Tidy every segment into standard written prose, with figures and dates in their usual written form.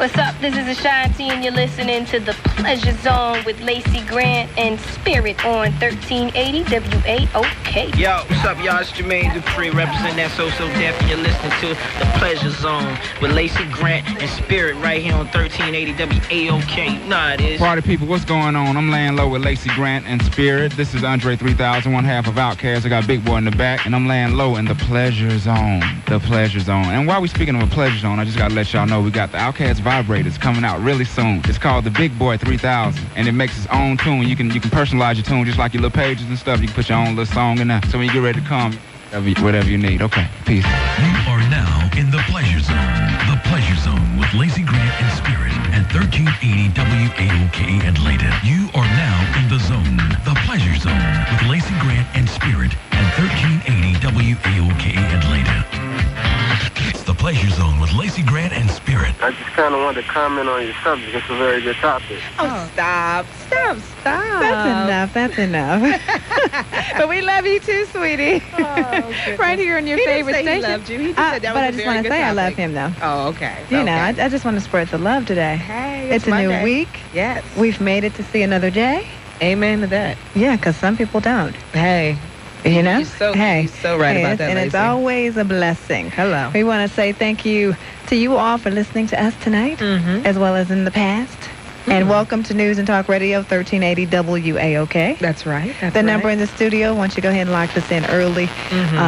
What's up? This is Ashanti, and you're listening to The Pleasure Zone with Lacey Grant and Spirit on 1380 WAOK. Yo, what's up, y'all? It's Jermaine Dupree, representing that So Deaf, and you're listening to The Pleasure Zone with Lacey Grant and Spirit right here on 1380 WAOK. You know how it is. Party people, what's going on? I'm laying low with Lacey Grant and Spirit. This is Andre 3000, one half of Outkast. I got Big Boy in the back, and I'm laying low in The Pleasure Zone. The Pleasure Zone. And while we're speaking of a Pleasure Zone, I just got to let y'all know we got the Outkast vibrators coming out really soon. It's called the Big Boy 3000, and it makes its own tune. You can personalize your tune just like your little pages and stuff. You can put your own little song in there. So when you get ready to come, whatever you need. Okay, peace. You are now in The Pleasure Zone. The Pleasure Zone with Lacey Grant and Spirit at 1380 WAOK Atlanta. You are now in the zone. The Pleasure Zone with Lacey Grant and Spirit at 1380 WAOK Atlanta. It's The Pleasure Zone with Lacey Grant and Spirit. I just kind of wanted to comment on your subject. It's a very good topic. Oh, stop. That's enough. But we love you too, sweetie. Oh, right here on your favorite station. He loved you. He just said that but was I just want to say I love him, though. Oh, okay. You know, I just want to spread the love today. Hey, it's a Monday. new week. Yes. We've made it to see another day. Amen to that. Yeah, because some people don't. Hey. You know? You're so right about that, and Lacey. it's always a blessing. Hello. We want to say thank you to you all for listening to us tonight, as well as in the past. And welcome to News and Talk Radio 1380 WAOK. That's right. The number in the studio, once you go ahead and lock this in early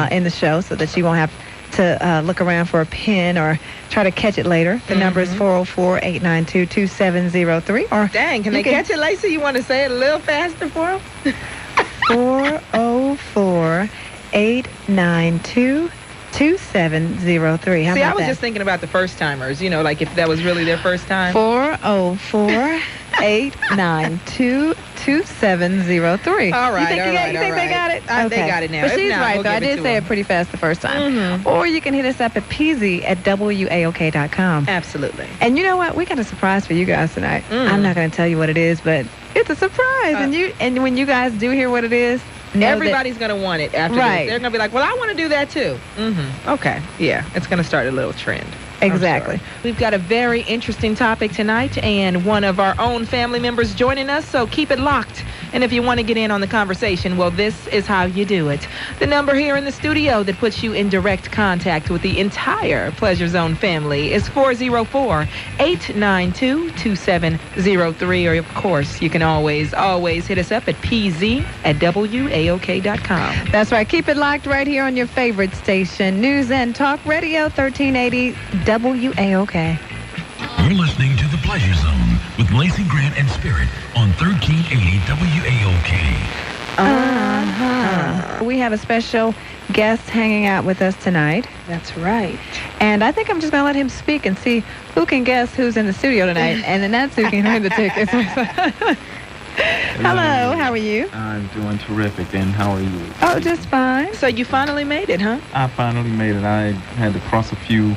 in the show so that you won't have to look around for a pin or try to catch it later. The number is 404-892-2703. Or dang, can they catch it, Lacey? You want to say it a little faster for them? 404-892-2703. See, I was just thinking about the first timers, you know, like if that was really their first time. 404-892-2703. All right, you think they got it? Okay. They got it now. But she's not, right, we'll though. I give it did to say them. it pretty fast the first time. Or you can hit us up at pz@waok.com. Absolutely. And you know what? We got a surprise for you guys tonight. I'm not going to tell you what it is, but it's a surprise. And when you guys do hear what it is, everybody's going to want it after this. They're going to be like, well, I want to do that too. Okay. Yeah. It's going to start a little trend. Exactly. Sure. We've got a very interesting topic tonight and one of our own family members joining us, so keep it locked. And if you want to get in on the conversation, well, this is how you do it. The number here in the studio that puts you in direct contact with the entire Pleasure Zone family is 404-892-2703. Or, of course, you can always hit us up at pz@waok.com. That's right. Keep it locked right here on your favorite station, News and Talk Radio 1380 WAOK. You're listening to The Pleasure Zone with Lacey Grant and Spirit on 1380 WAOK. We have a special guest hanging out with us tonight. That's right. And I think I'm just going to let him speak and see who can guess who's in the studio tonight. And then that's who can win the tickets. Hello, how are you? I'm doing terrific, and how are you? Oh, just fine. So you finally made it, huh? I finally made it. I had to cross a few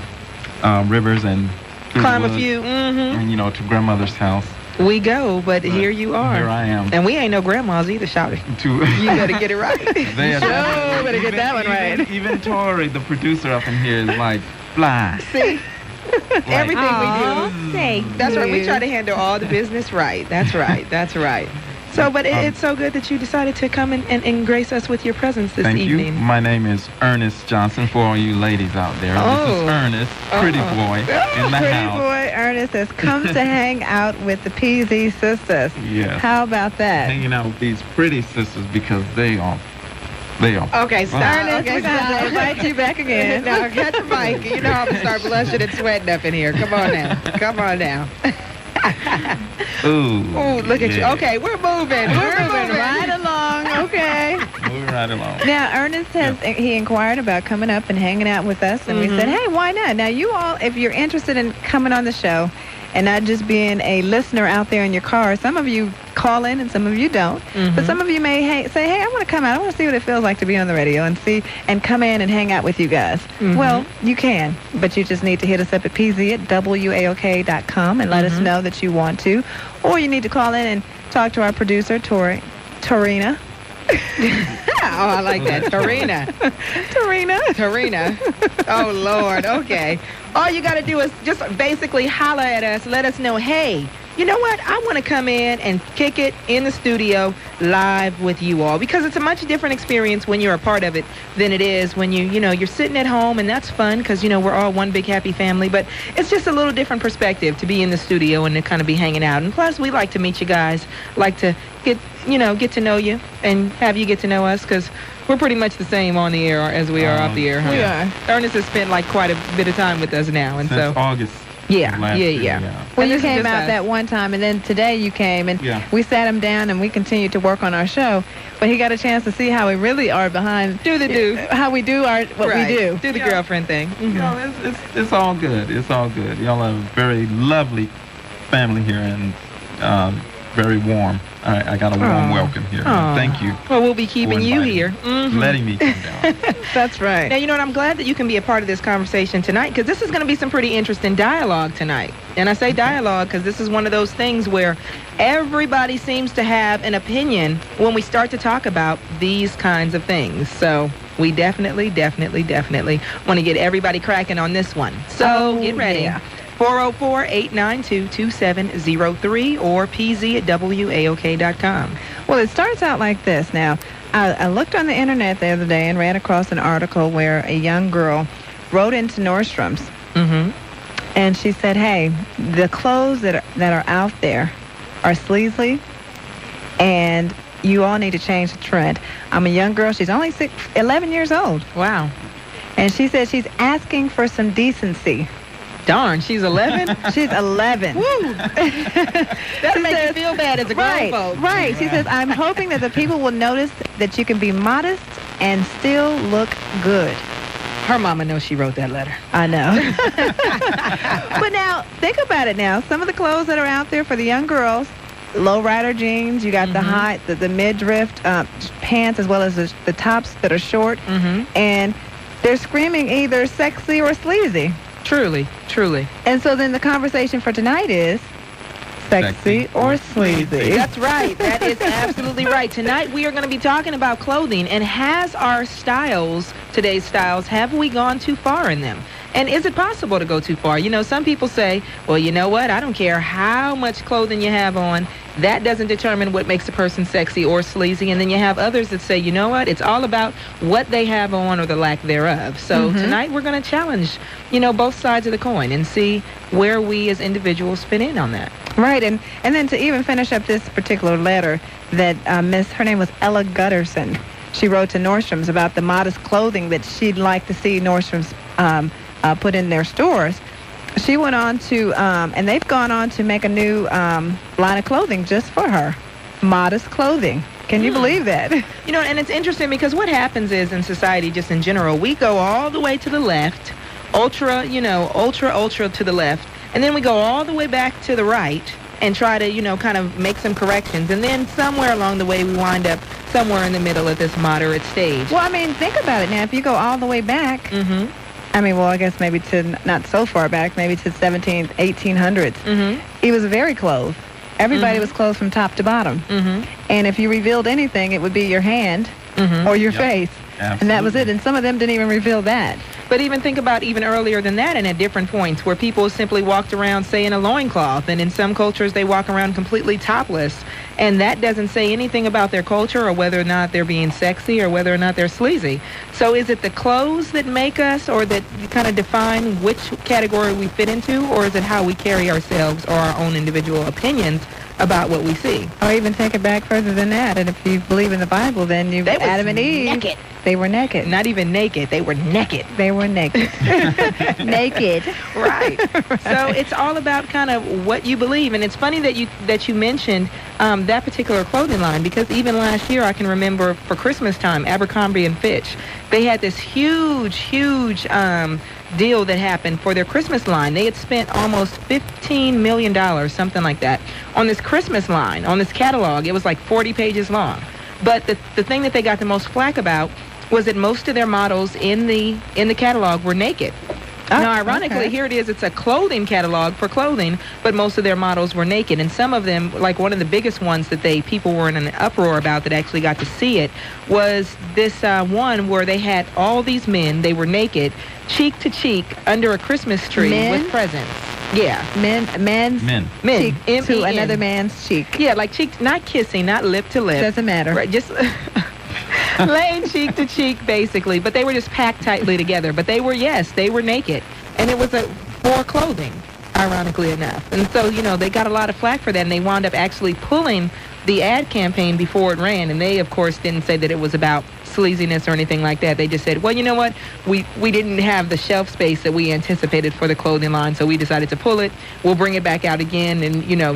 rivers and climb a few, and to grandmother's house. We go, but here you are. Here I am. And we ain't no grandmas either, shouting. You better get it right. Better get that one right. Even Tori, the producer up in here, is like, fly. See? Everything we do. That's right. We you. try to handle all the business right. That's right. That's right. So, but it's so good that you decided to come and grace us with your presence this evening. Thank you. My name is Ernest Johnson for all you ladies out there. This is Ernest, pretty boy, in the Pretty house. boy Ernest has come to hang out with the PZ sisters. Yes. How about that? Hanging out with these pretty sisters because they are. Okay, stop. Ernest, we're going to invite you back again. Now, cut the mic. You know I'm going to start blushing and sweating up in here. Come on now. Come on now. Ooh, look at you. Okay, we're moving. We're moving right along. Okay. Moving right along. Now, Ernest he inquired about coming up and hanging out with us, and we said, hey, why not? Now, you all, if you're interested in coming on the show and not just being a listener out there in your car, some of you call in and some of you don't. But some of you may say, hey, I want to come out. I want to see what it feels like to be on the radio and come in and hang out with you guys. Well, you can, but you just need to hit us up at pz@waok.com and let us know that you want to. Or you need to call in and talk to our producer, Torina. Oh, I like that. Tarina. Tarina. Oh, Lord. Okay. All you got to do is just basically holler at us. Let us know, hey, you know what? I want to come in and kick it in the studio live with you all, because it's a much different experience when you're a part of it than it is when you're sitting at home, and that's fun because, we're all one big happy family, but it's just a little different perspective to be in the studio and to kind of be hanging out. And plus, we like to meet you guys, like to get to know you and have you get to know us, because we're pretty much the same on the air as we are off the air. Huh? We are. Ernest has spent like quite a bit of time with us now, and Since so August. Yeah. Well, you came out that one time, and then today you came, and we sat him down, and we continued to work on our show. But he got a chance to see how we really are behind. How we do what we do. Do the girlfriend thing. Mm-hmm. It's all good. It's all good. Y'all are a very lovely family here, and very warm. I got a warm welcome here. Thank you. Well, we'll be keeping you here. Letting me come down. That's right. Now, you know what? I'm glad that you can be a part of this conversation tonight, because this is going to be some pretty interesting dialogue tonight. And I say dialogue because this is one of those things where everybody seems to have an opinion when we start to talk about these kinds of things. So we definitely want to get everybody cracking on this one. So get ready. Yeah. 404-892-2703 or pz@waok.com. Well, it starts out like this. Now, I looked on the internet the other day and ran across an article where a young girl wrote into Nordstrom's. Mm-hmm. And she said, hey, the clothes that are out there are sleazy, and you all need to change the trend. I'm a young girl. She's only 11 years old. Wow. And she said she's asking for some decency. Darn, she's 11? She's 11. Woo! That'll make you feel bad as a grown folk. Right. She says, I'm hoping that the people will notice that you can be modest and still look good. Her mama knows she wrote that letter. I know. But now, think about it now. Some of the clothes that are out there for the young girls, low-rider jeans, you got the midriff pants, as well as the tops that are short, and they're screaming either sexy or sleazy. Truly. And so then the conversation for tonight is sexy or sleazy. That's right. That is absolutely right. Tonight we are going to be talking about clothing, and has our styles, today's styles, have we gone too far in them? And is it possible to go too far? Some people say, well, you know what? I don't care how much clothing you have on. That doesn't determine what makes a person sexy or sleazy. And then you have others that say, you know what? It's all about what they have on or the lack thereof. So tonight we're going to challenge, both sides of the coin and see where we as individuals fit in on that. Right. And then to even finish up this particular letter that her name was Ella Gutterson. She wrote to Nordstrom's about the modest clothing that she'd like to see Nordstrom's put in their stores. She went on to, and they've gone on to make a new line of clothing just for her. Modest clothing. Can you believe that? And it's interesting because what happens is in society, just in general, we go all the way to the left, ultra to the left, and then we go all the way back to the right and try to, kind of make some corrections. And then somewhere along the way, we wind up somewhere in the middle at this moderate stage. Well, I mean, think about it now. If you go all the way back, I guess maybe to not so far back, maybe to 1800s. He was very clothed. Everybody was clothed from top to bottom. And if you revealed anything, it would be your hand or your face. Absolutely. And that was it. And some of them didn't even reveal that. But even think about even earlier than that and at different points where people simply walked around, say, in a loincloth. And in some cultures, they walk around completely topless. And that doesn't say anything about their culture or whether or not they're being sexy or whether or not they're sleazy. So is it the clothes that make us or that kind of define which category we fit into? Or is it how we carry ourselves or our own individual opinions about what we see? Or even take it back further than that. And if you believe in the Bible, then Adam and Eve. Naked. They were naked. Not even naked. They were naked. They were naked. Naked. Right. So it's all about kind of what you believe. And it's funny that you mentioned that particular clothing line, because even last year I can remember for Christmas time, Abercrombie & Fitch, they had this huge deal that happened for their Christmas line. They had spent almost $15 million, something like that, on this Christmas line, on this catalog. It was like 40 pages long. But the thing that they got the most flack about was that most of their models in the catalog were naked. Now, ironically, okay. here it is. It's a clothing catalog for clothing, but most of their models were naked. And some of them, like one of the biggest ones that people were in an uproar about that actually got to see it, was this one where they had all these men. They were naked, cheek to cheek, under a Christmas tree with presents. Yeah. Men's cheek M-E-N. to another man's cheek. Yeah, like cheek, not kissing, not lip to lip. Doesn't matter. Right, just laying cheek to cheek, basically. But they were just packed tightly together. But they were naked. And it was for clothing, ironically enough. And so, they got a lot of flack for that, and they wound up actually pulling the ad campaign before it ran. And they, of course, didn't say that it was about sleaziness or anything like that. They just said, well, you know what? We didn't have the shelf space that we anticipated for the clothing line, so we decided to pull it. We'll bring it back out again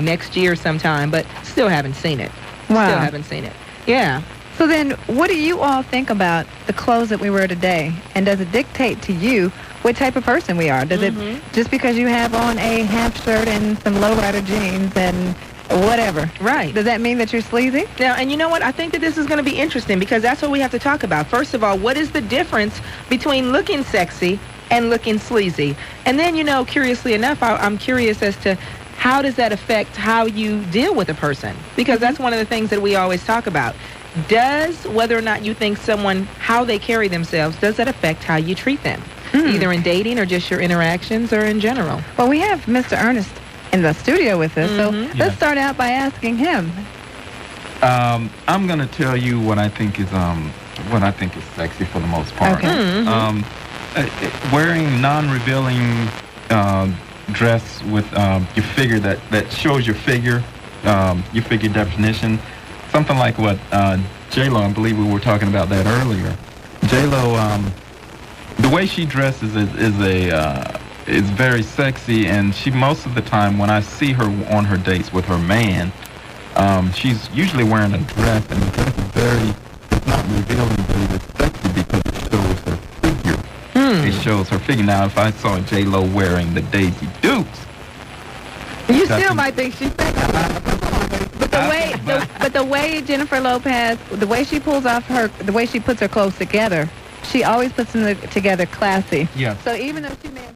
next year sometime, but still haven't seen it. Wow. Still haven't seen it. Yeah. So then, what do you all think about the clothes that we wear today? And does it dictate to you what type of person we are? Does it, just because you have on a half shirt and some lowrider jeans and whatever, right, does that mean that you're sleazy? Now, and you know what? I think that this is going to be interesting because that's what we have to talk about. First of all, what is the difference between looking sexy and looking sleazy? And then, curiously enough, I'm curious as to how does that affect how you deal with a person? Because that's one of the things that we always talk about. Does whether or not you think someone, how they carry themselves, does that affect how you treat them? Either in dating or just your interactions or in general? Well, we have Mr. Ernest in the studio with us, so let's start out by asking him. I'm going to tell you what I think is sexy for the most part. Okay. Wearing non-revealing dress with your figure that shows your figure definition. Something like what J-Lo, I believe we were talking about that earlier. J-Lo, the way she dresses is very sexy, and she, most of the time when I see her on her dates with her man, she's usually wearing a dress, and the dress is it's not revealing, but it's sexy because it shows her figure. It shows her figure. Now, if I saw J-Lo wearing the Daisy Dukes, you still might think she's sexy. But the way Jennifer Lopez, the way she puts her clothes together, she always puts them together classy. Yeah. So even though she may have